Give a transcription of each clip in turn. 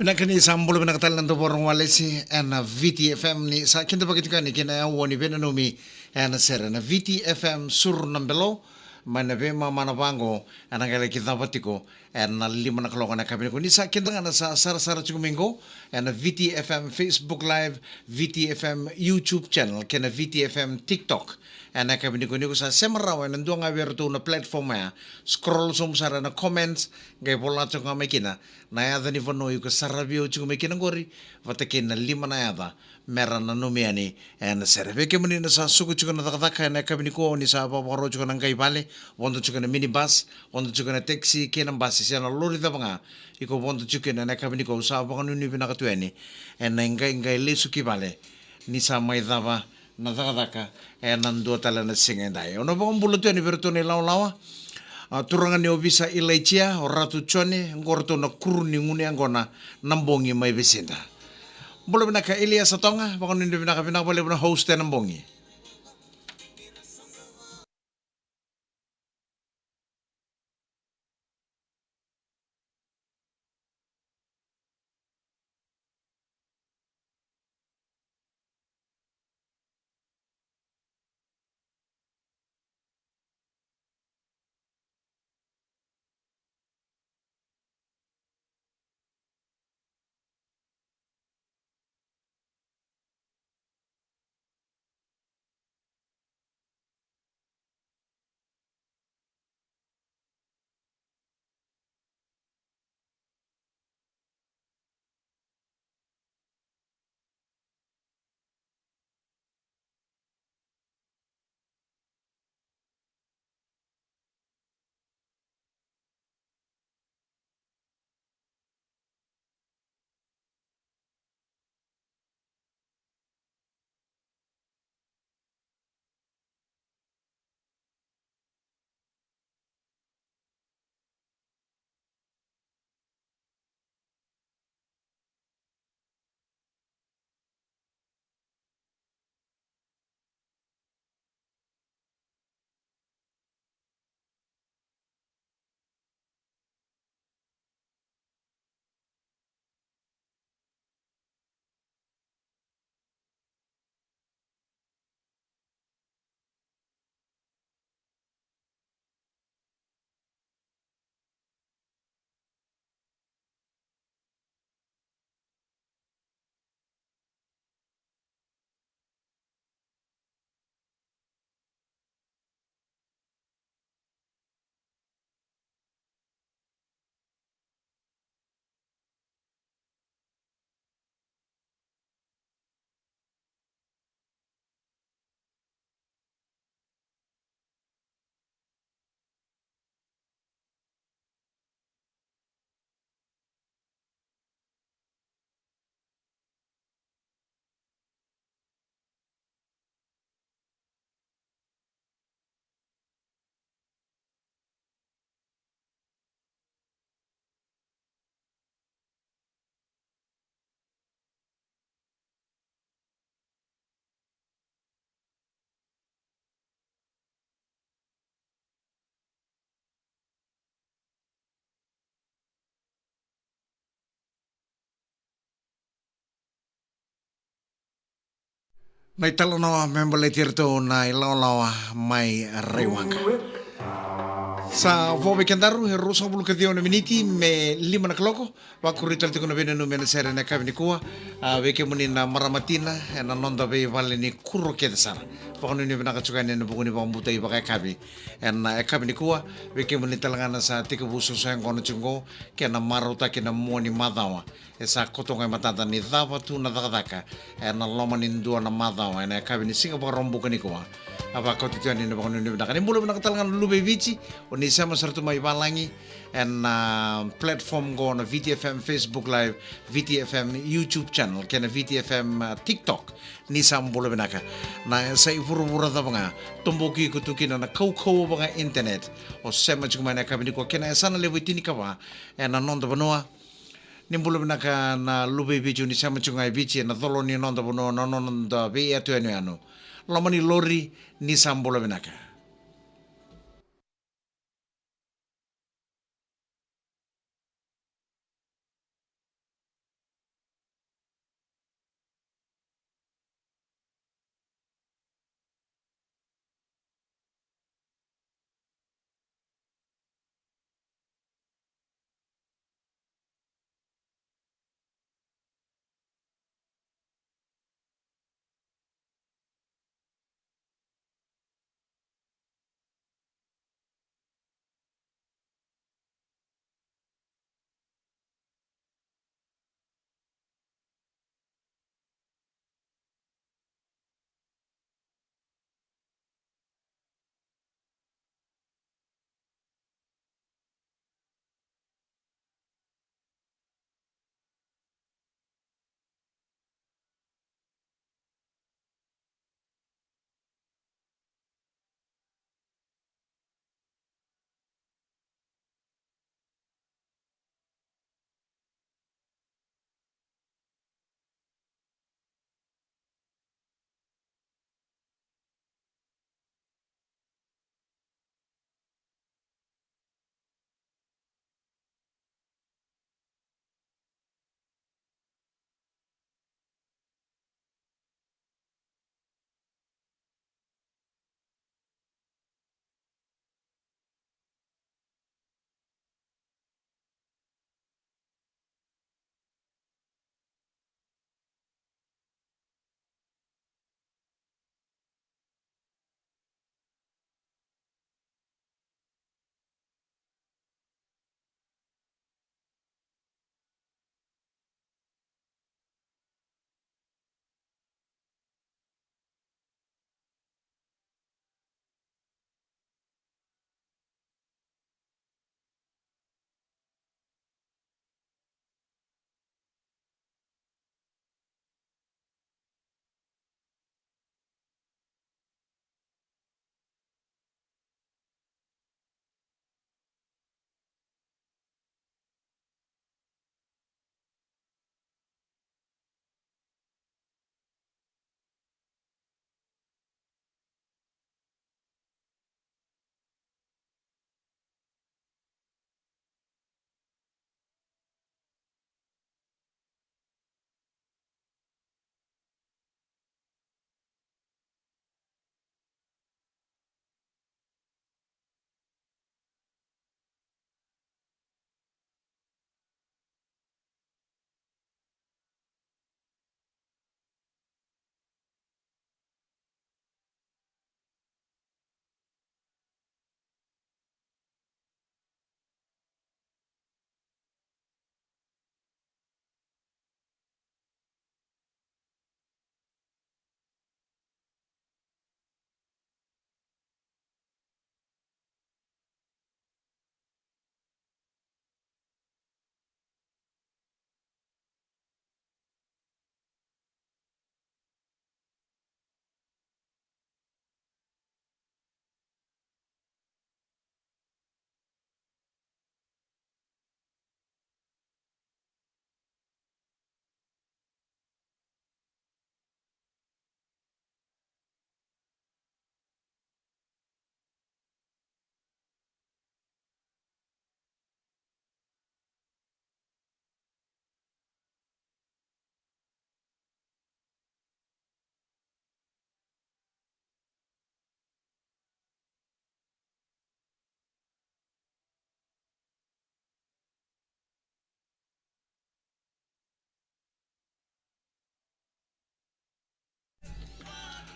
Nakani sambul binakatal to borong walesi and VitiFM ni sa kinto bakit ka ni kina woni benanomi and sera na VitiFM Suru nambelo mana be mana bango anangale kita batiko and na lima na kaloko na kabin ko ni sa kinto nga sa sara chukumingo and VitiFM Facebook Live VitiFM YouTube channel kena VitiFM TikTok and na kabin ko ni ko sa semaraw and ndo nga berto na platform ya scroll sum sara na comments gay pola chok nga makina na yada ni vano ko sarabio chuk makina gori vatakin na lima na yada mera na numiani and serve ke muni na sa suku chuk na takataka na kabin ko ni sa paparo chuk na kay bale wondo chuk na minibus wondo chuk na taxi kenang bus siya na lori da nga iko wondo chuk na kabin ko sa pakano ni pinakatueni and na ngay lesu ki bale ni sa may dava na takataka and nando tala na singay ono ba kung buluto ni berto ni lawa turangan ni obisa ilaichia o ratu chone ngorto na kuruni nguni angona nambongi mai besinda bolo binaka Elias Satonga bakon hindi binaka bole na host na nambongi na italo na membole tirto na ilaw may rewanga sa vobe kendaru he rosa bulu kadio na miniti me lima na kloko wa kurita tiko na venenu me na sere na kabini kuwa weke muni na maramatina na nonda be vale ni kuro keda sara pakano ni benaka chukani na bukuni pa mbuta iba kay kabi na kabini kuwa weke muni talangana sa tika buso sa kono chungo ke na maruta ke na moni madawa sa kotonga matata ni dava tu na dakadaka na loma ni ndua na madawa na kabini singa pa rombo kani kuwa apa kau tujuan ini bakal nundi benak. Ini mulai benak talangan lube Fiji. Oni sama serta mai balangi and platform go na VitiFM Facebook Live, VitiFM YouTube channel, kena VitiFM TikTok. Ni sam mulai benak. Na saya pura-pura ta banga. Tomboki kutukin na kau banga internet. O sama cuma na kabini ko kena sana lewe tini kawa. And nonda banoa. Ni mulai benak na lube Fiji ni sama cuma Fiji na tolo ni nonda banoa na nonda be atu anu. Lamani lori ni sambola benaka.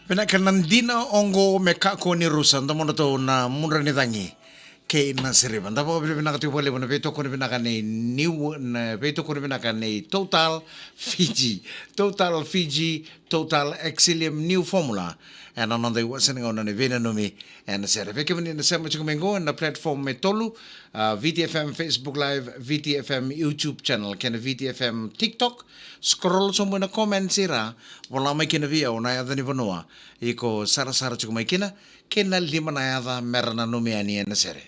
Pinaka nandina ongo mekako ni rusan tomo to na munra ni tangi ke na seriban tapo pinaka tu boleh bona beto ko pinaka ni new na beto ko pinaka ni total EXCELLIUM new formula and on the wasan on the vena no me and sere peke ni na sema chukumengo na platform metolu VitiFM Facebook Live VitiFM YouTube channel ken VitiFM TikTok scroll so mo na comment sira wala mai kena via ona ya ni bonua iko sara chukumai kena lima na ya merana no me ani na sere.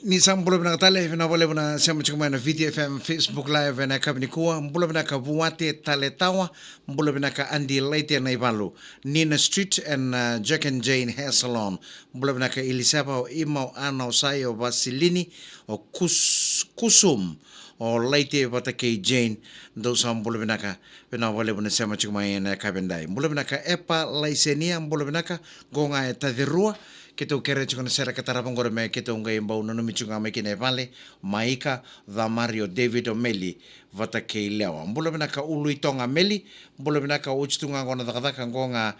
Ni sam bula bina tale na bole bina sema chuma na VitiFM Facebook Live na kabini kuwa bula bina ka buate tale tawa bula bina ka Andy Leite na ibalu Nina Street and Jack and Jane Hair Salon bula bina ka Elisaba o Imau Ana o Sai o Vasilini o Kusum o Leite bata ke Jane do sam bula bina ka bina bole bina sema chuma na kabendai bula bina ka Epa Laisenia bula bina ka gonga e tadirua kita kere chukuna sera katarapang gore me kita ungai mbau nono michunga me kine vale maika the Mario David O'Meli vata ke lewa mbula bina ka ulu itonga meli mbula bina ka uchitunga ngona dakadaka ngonga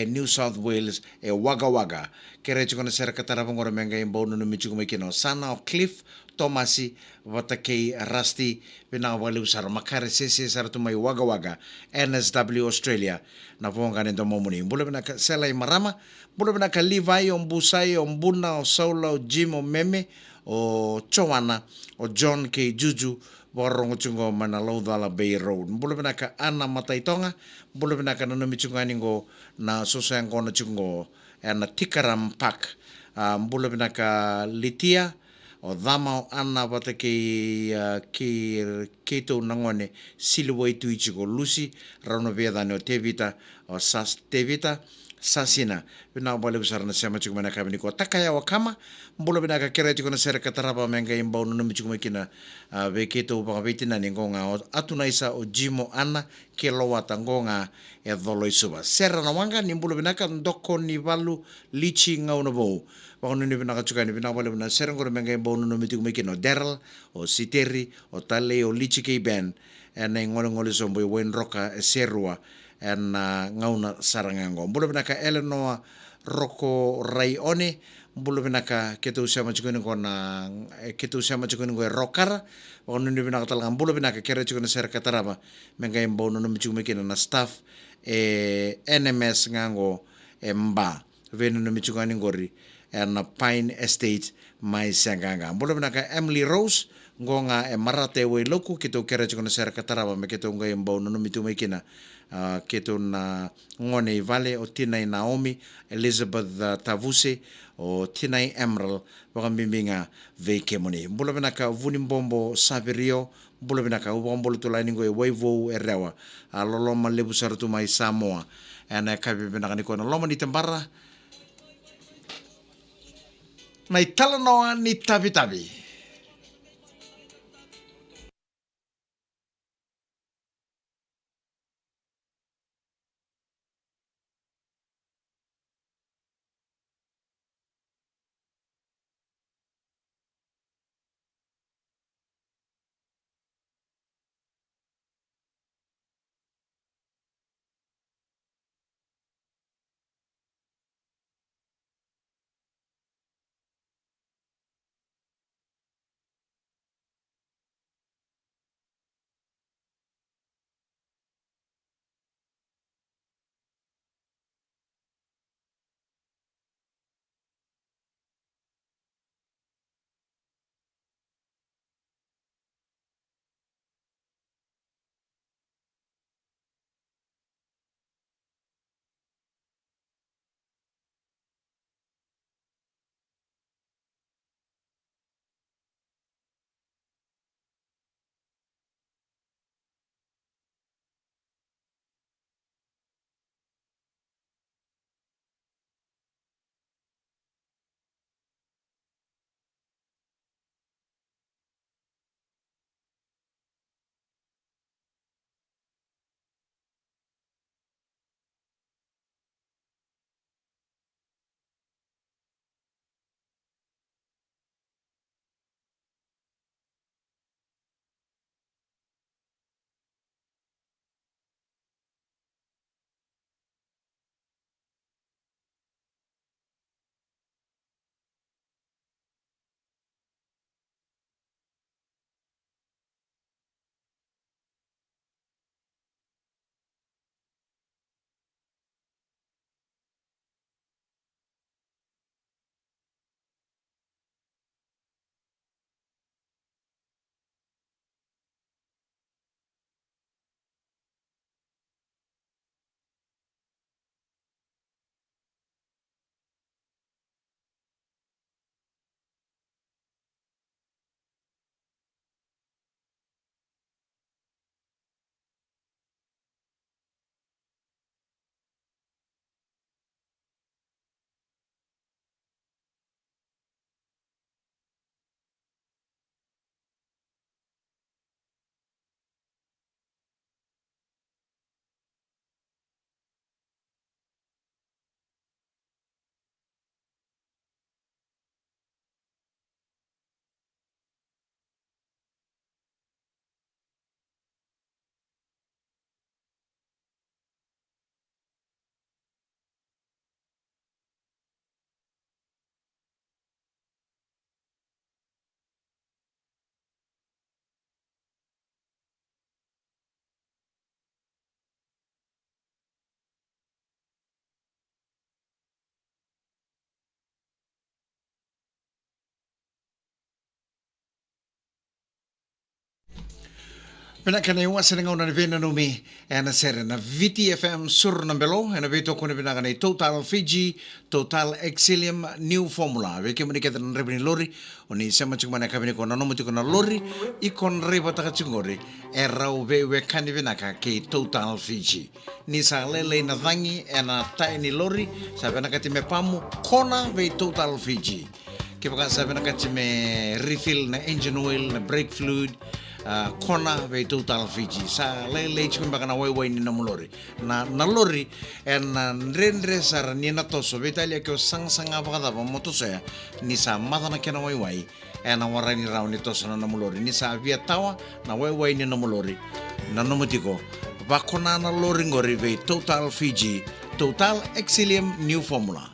New South Wales Wagga Wagga kere chukuna sera katarapang gore me ngai mbau nono michunga me kino sana o Cliff Tomasi vata ke Rusty bina wale usara makare sese sara tumai Wagga Wagga NSW Australia na vonga nendo momuni mbula bina ka selai marama mbula bina ka Levi o Mbusai o Mbuna o Saula o Jim o Meme o Chowana o John K Juju borongo chungo mana Laudala Bay Road mbula bina ka Ana Mataitonga mbula bina ka nono michunga ningo na sosa yang kono chungo na Tikaram Park mbula bina ka Litia o Dama o Ana bata ke to nangone Silway tuichiko Lucy rano vedane o Tevita o Sas Tevita Sasina bina bole besar na sema chukuma na kabini ko takaya wakama mbolo bina ka kere chukuna sera kataraba menga imbau no chukuma kina veketo ba vetina ningonga atuna isa o Jimo Ana ke lowata ngonga e dolo isuba sera na wanga ni mbolo bina ka ndoko ni valu lichi ngau no bo ba no ni bina ka chukani bina bole bina sera ngoro menga imbau no chukuma kina Daryl o Siteri o Tale o lichi ke ben ena ngolo sombo wen roka serua en ngauna sarangango mbula binaka Eleanor Roko Raione mbula binaka ketu sama chukuni kona ketu sama chukuni ko Rokara onu ni binaka talaga mbula binaka kere chukuni ser kataraba menga imbo no chukumi kina na staff NMS ngango mba venu no michungani ngori na Pine Estate mai sanganga bolo ka Emily Rose ngonga marate we loku kito kera chikono sera kataraba me kito ngai mbau no mitu mai kina kito na ngone vale o tinai Naomi Elizabeth Tavuse o tinai Emerald wakambimbinga veikemoni bolo ka vuni mbombo Saverio bolo ka ubombo tulani ngoi waivo erewa loloma lebu sartu mai Samoa ana kabi ka ni kono loma ni tambara mai talanoa ni tabi-tabi. Pinakana yung asinangaw na nabina numi na sere na VitiFM Suru ng Belo na bito ko na pinakana Total Fiji Total EXCELLIUM New Formula weke mo ni kita na rebini lori o ni sama chuk mana kabini ko na nomo ko na lori ikon reba taka chungori era ube we kani pinaka ke Total Fiji ni sa lele na vangi na tai ni lori sa pinaka time pamu kona we Total Fiji ke baka sa pinaka time refill na engine oil na brake fluid kona ve Total Fiji sa lele chikun baka na wai ni namulori na lori na rendre sar ni na toso vetalia ke sang sanga baka da motoso ya ni sa mata na kena wai na warani raw ni toso na namulori ni sa via tawa na wai ni namulori na nomutiko bakona na lori ngori ve Total Fiji Total EXCELLIUM New Formula.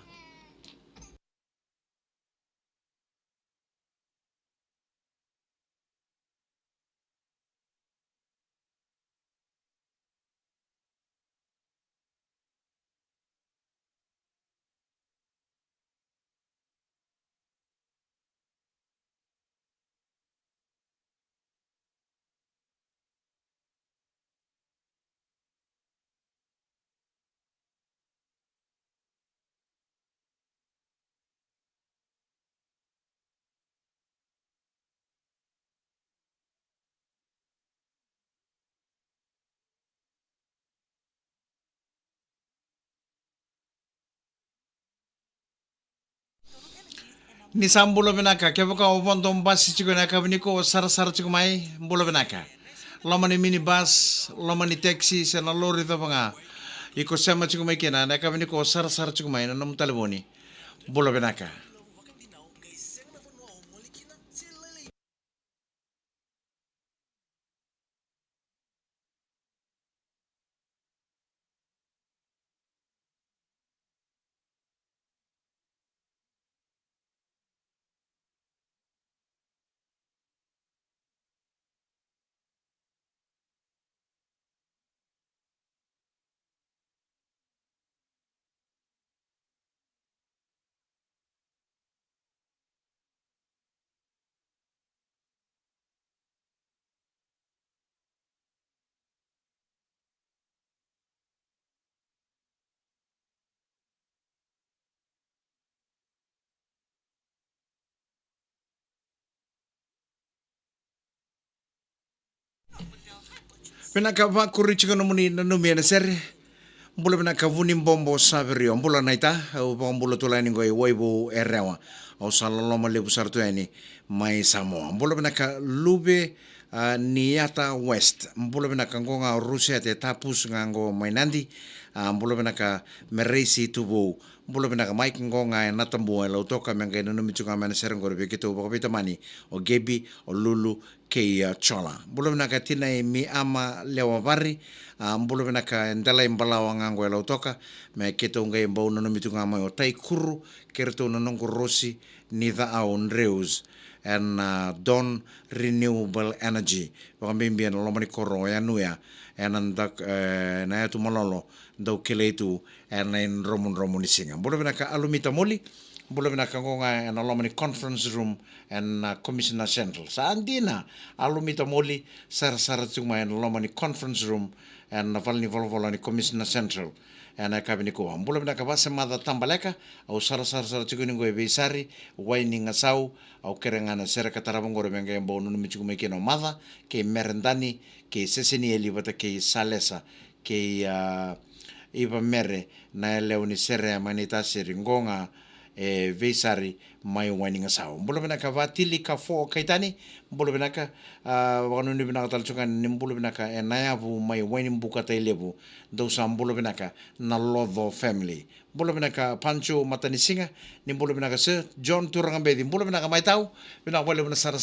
Ni sambulo benaka ke baka obondo basi chigo na ka ko sar sar chigo mai bulo benaka. Lomani minibus, lomani taxi sa na lori to banga. Iko sama chigo mai kena na ka ko sar sar chigo mai na nam taliboni. Bulo benaka. Benaka va kuri chigo no muni na numi na ser. Bulo benaka vuni bombo saverio. Bulo naita o bombulo tulani ngoi woibu erewa. O saloloma lebu sartu yani mai Samoa. Bulo benaka lube Niata West. Bulo benaka ngonga Rusia te tapus ngango mainandi. Bulo benaka mereisi tubu. Bulo benaka Mike ngonga e natambu e lautoka menga ino numitunga mana serengore begitu bakapita mani o Gebi o Lulu kei chola. Bulo benaka tina e mi ama lewa vari. Bulo benaka ndala imbalawa ngango e lautoka me keto ngai mbau no numitunga mai o taikuru kerto no nongo rosi nitha au nreus and Don Renewable Energy. Wakambimbi na lomani koro ya nuya and andak na tu malolo ndau kele tu and in romun singa. Bolo benaka alumita moli, bolo benaka ngonga and lomani conference room and commissioner central. Sa andina alumita moli sar tuma and lomani conference room and valni volvolani commissioner central. Na kabini ko ambulo na kabasa mada tambaleka au sara chukuni ngo ebisari waining asau au kerengana sera katarabong gore menga embo nunu michuku meke no mada ke merendani ke seseni elibata ke salesa ke iba mere na leoni sere manita siringonga veisari mai waining asau ambulo na kavatili ka fo kaitani ambulo na ka wanu ni bina tal chukan nimbulo na ka enayavu mai waining buka tailebu do sambulo na ka na lovo family bulo ka pancho matanisinga ni bulo ka se John Turangambedi bulo ka mai tau bina wale bina sara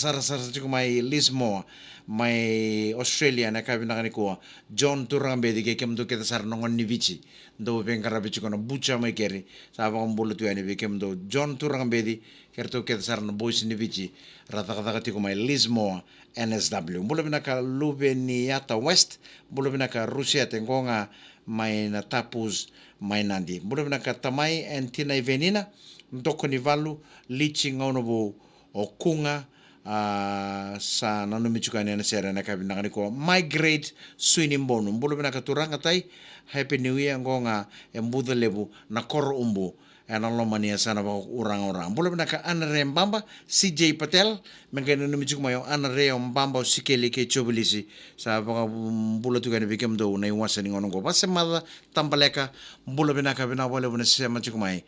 chiku mai Lismore mai Australia na ka bina ni ko John Turangambedi ke kem do ke sar nongon ni vici do bengara bici kono bucha mai keri sa ba bulo tu ani be kem do John Turangambedi kerto ke sar no boys ni vici rata kata tiku mai Lismore NSW bulo ka lube ni yata West bulo ka Rusia tengonga mai na tapus mai nandi. Bulo na katamai en tina venina ndoko ni valu lichi ngono bo o kunga sa nanu michukani na sera na kabina ngani ko migrate swini mbonu. Bulo na katuranga tai happy new year ngonga embuda lebu na koro umbu ana lomania sana ba orang-orang. Bulo na ka anare mbamba CJ Patel mengene no michuk mayo anare mbamba sikeli ke chobilisi sa ba bulo tu kan bikem do na wasani ngono go basemada tambaleka bulo binaka bina wale bune sema chuk mai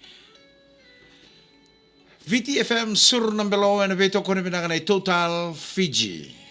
VitiFM Suru nambelo en veto kono binaka na total Fiji.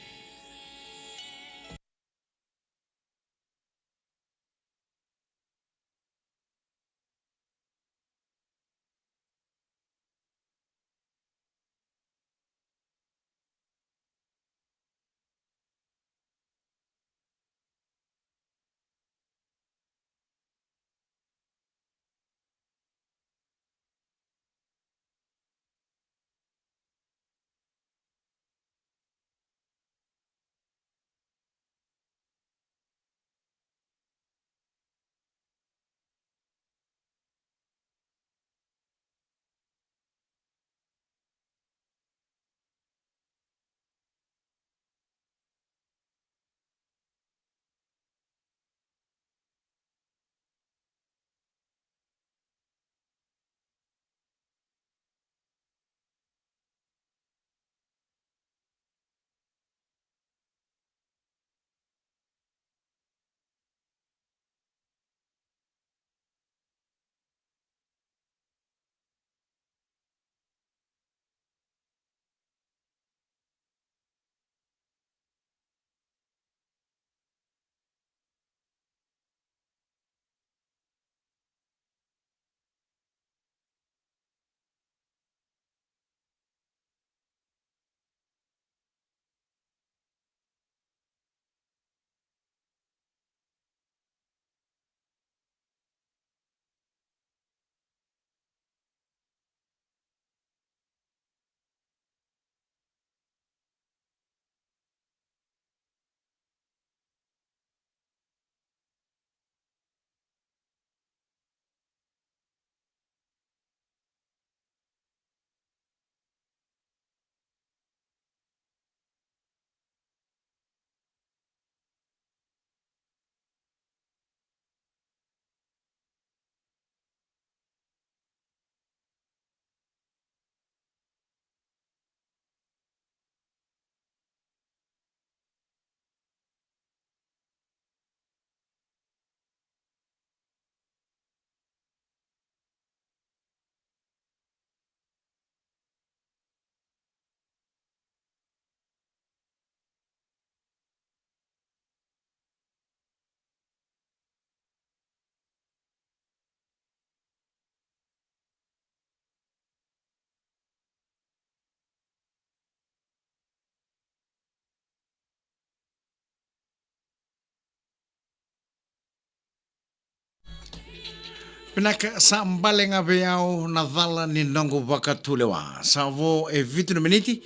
Pinaka sa ambaleng abeyaw na dhala ni nongo wakatulewa. Savo e vitu miniti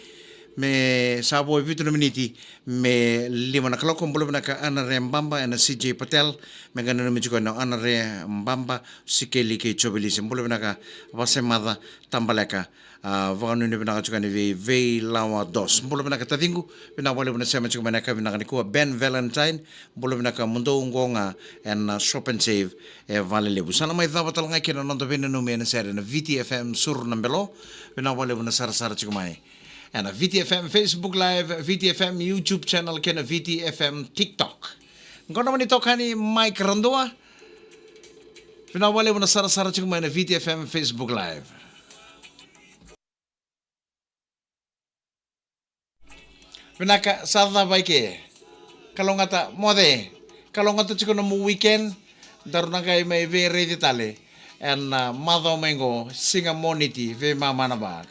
me savo e vitu miniti me lima na kaloko mbulo pinaka anare mbamba ena CJ Patel me ganano mijuko no anare mbamba sikeli ke chobilisi mbulo pinaka vasemada tambaleka vaganu ni pinaka chukani ve lawa dos mbulo pinaka tatingu pinaka wale pina sema chuko manaka pinaka nikua Ben Valentine mbulo pinaka mundo ungonga en shop and save e vale lebu sana mai dava tal ngai kena nonto pena no mena sere na VitiFM Suru na Belo pinaka wale pina sara chuko mai en VitiFM Facebook Live VitiFM YouTube channel kena VitiFM TikTok ngono mani tokani Mike Randoa pinaka wale pina sara chuko mai na VitiFM Facebook Live. Pinaka sada baike kalau ngata mode kalau ngata chiko no weekend daruna kai mai ve re ditale en mother mengo singa moniti ve mama na ba